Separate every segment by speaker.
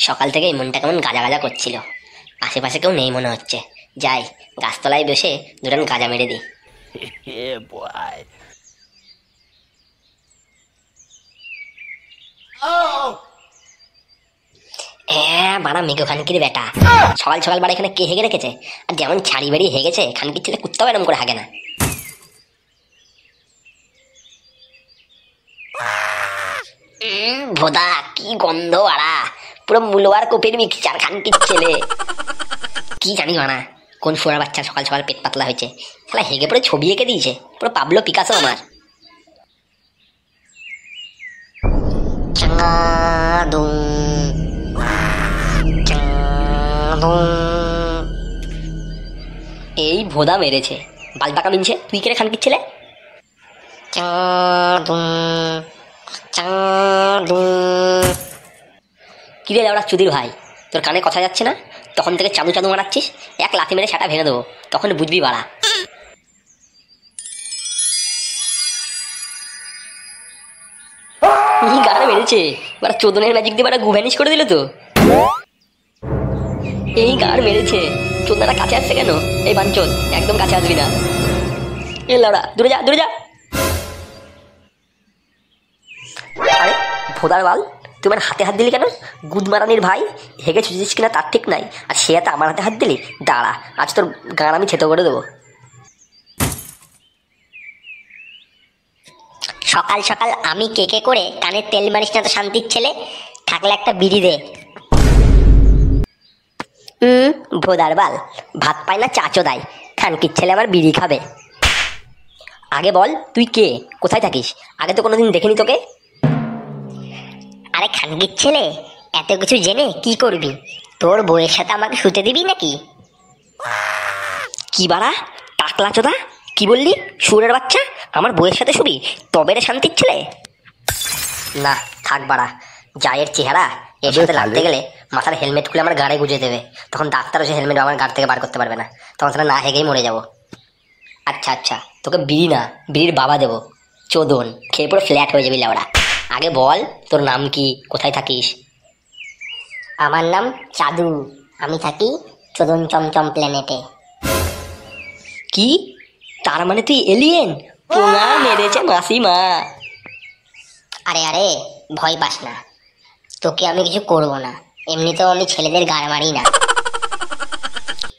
Speaker 1: সকাল থেকেই মনটা কেমন গাজা গাজা করছিল। আশেপাশে কেউ নেই মনে হচ্ছে। যাই, গাছতলায় বসে দুটান গাজা মেরে দিই।
Speaker 2: Yeah, boy. Oh!
Speaker 1: হ্যাঁ, বাড়া মেঘো খানকির বেটা। সকাল সকাল বাড়া এখানে কে হেগে রেখেছে? আর যেমন ছাড়ি বাড়ি হেগেছে, খানকির ছেলে কুত্তাও এরম করে হাগে না। ভোদা, কি গন্ধ বাড়া! পুরো মুলোয়ার কোপের মিক্সচার খানকির ছেলে। কি জানি বাড়া, কোন ফুয়ার বাচ্চা সকাল সকাল পেট পাতলা হয়েছে। শালা হেগে পুরো ছবি এঁকে দিয়েছে, পুরো পাবলো পিকাসো আমার। এই ভোদা মেরেছে, বালপাকা মিনছে। তুই কেড়ে খানকির ছেলে? কি রে ওরা চুদির ভাই, তোর কানে কথা যাচ্ছে না? তখন থেকে চাদু চাদু মারাচ্ছিস, এক লাথি মেরে সেটা ভেঙে দেবো, তখন বুঝবি বাড়া। গাড়া মেরেছে বাড়া, চোদনের ম্যাজিক দিয়ে বাড়া গুভ্যানিশ করে দিল তো। এই গাড় মেরেছে, চোদনাটা কাছে আসছে কেন? এই বাঞ্চোদ, একদম কাছে আসবি না। এ লড়া, দূরে যা দূরে যা। আরে ভোদার বাল, তুই আমার হাতে হাত দিলি কেন? গুদমারানির ভাই, হেগে ছুঁচিস কিনা তার ঠিক নাই, আর সে হাতে আমার হাতে হাত দিলি। দাঁড়া, আজ তোর গান আমি ছেতো করে দেবো।
Speaker 3: সকাল সকাল আমি কেকে করে কানে তেল মারিস না তো শান্তির ছেলে, থাকলে একটা বিড়ি দে।
Speaker 1: ভোদার বাল, ভাত পায় না চাচো দায়, খানকির ছেলে আমার বিড়ি খাবে। আগে বল তুই কে, কোথায় থাকিস? আগে তো কোনোদিন দেখিনি তোকে।
Speaker 3: আরে খানকির ছেলে, এত কিছু জেনে কি করবি? তোর বউয়ের সাথে আমাকে শুতে দিবি নাকি?
Speaker 1: কি বাড়া, টাকলা চোদা, কি বললি? সুরের বাচ্চা, আমার বউয়ের সাথে শুবি? তবে রে শান্তির ছেলে। না থাক বাড়া, যায়ের চেহারা, এর সাথে লাগতে গেলে মাথার হেলমেট খুলে আমার গাড়ে গুজে দেবে। তখন ডাক্তারও সে হেলমেট আমার গাড় থেকে বার করতে পারবে না, তখন সেটা না হেগেই মরে যাবো। আচ্ছা আচ্ছা, তোকে বিড়ি না, বিড়ির বাবা দেবো। চোদন খেয়ে পুরো ফ্ল্যাট হয়ে যাবি লেওড়া। আগে বল তোর নাম কি, কোথায় থাকিস?
Speaker 3: আমার নাম চাদু, আমি থাকি চোদন চমচম প্ল্যানেটে।
Speaker 1: কি, তার মানে তুই এলিয়েন? পোঙা মেরেছে মাসিমা।
Speaker 3: আরে আরে, ভয় পাস না, তোকে আমি কিছু করবো না, এমনিতেও আমি ছেলেদের গাড় মারি না।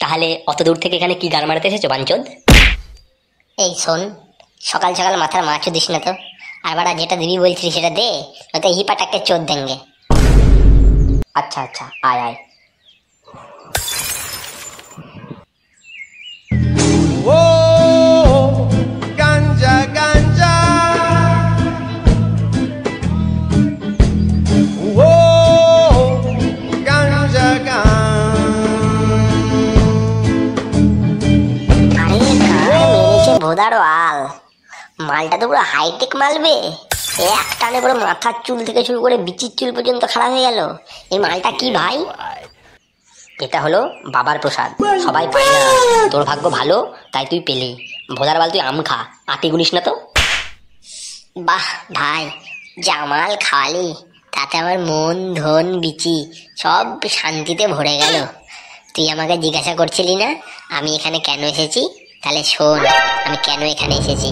Speaker 1: তাহলে অত দূর থেকে এখানে কি গান মারতে এসেছো বাঞ্চোদ?
Speaker 3: এই শোন, সকাল সকাল মাথার মাছও দিস না তো, আর বাড়া যেটা দিবি বলছিস সেটা দে, নয়তো হিপাটাকে চোদ দেঙ্গে।
Speaker 1: আচ্ছা আচ্ছা, আয় আয়।
Speaker 2: Whoa, ganja, ganja. Whoa, ganja, ganja.
Speaker 3: আরে মেরেছে ভোদার আল, মালটা তো পুরো হাইটেক মালবে। এক টানে পুরো মাথার চুল থেকে শুরু করে বিচির চুল পর্যন্ত খারাপ হয়ে গেল। এই মালটা কি ভাই?
Speaker 1: এটা হলো বাবার প্রসাদ, সবাই পায় না, তোর ভাগ্য ভালো তাই তুই পেলি। ভোদার বাল তুই আম খা, আটি গুলিস না তো।
Speaker 3: বাহ ভাই, জামাল খালি, তাতে আমার মন ধন বিচি সব শান্তিতে ভরে গেল। তুই আমাকে জিজ্ঞাসা করছিলি না আমি এখানে কেন এসেছি? তাহলে শোন আমি কেন এখানে এসেছি।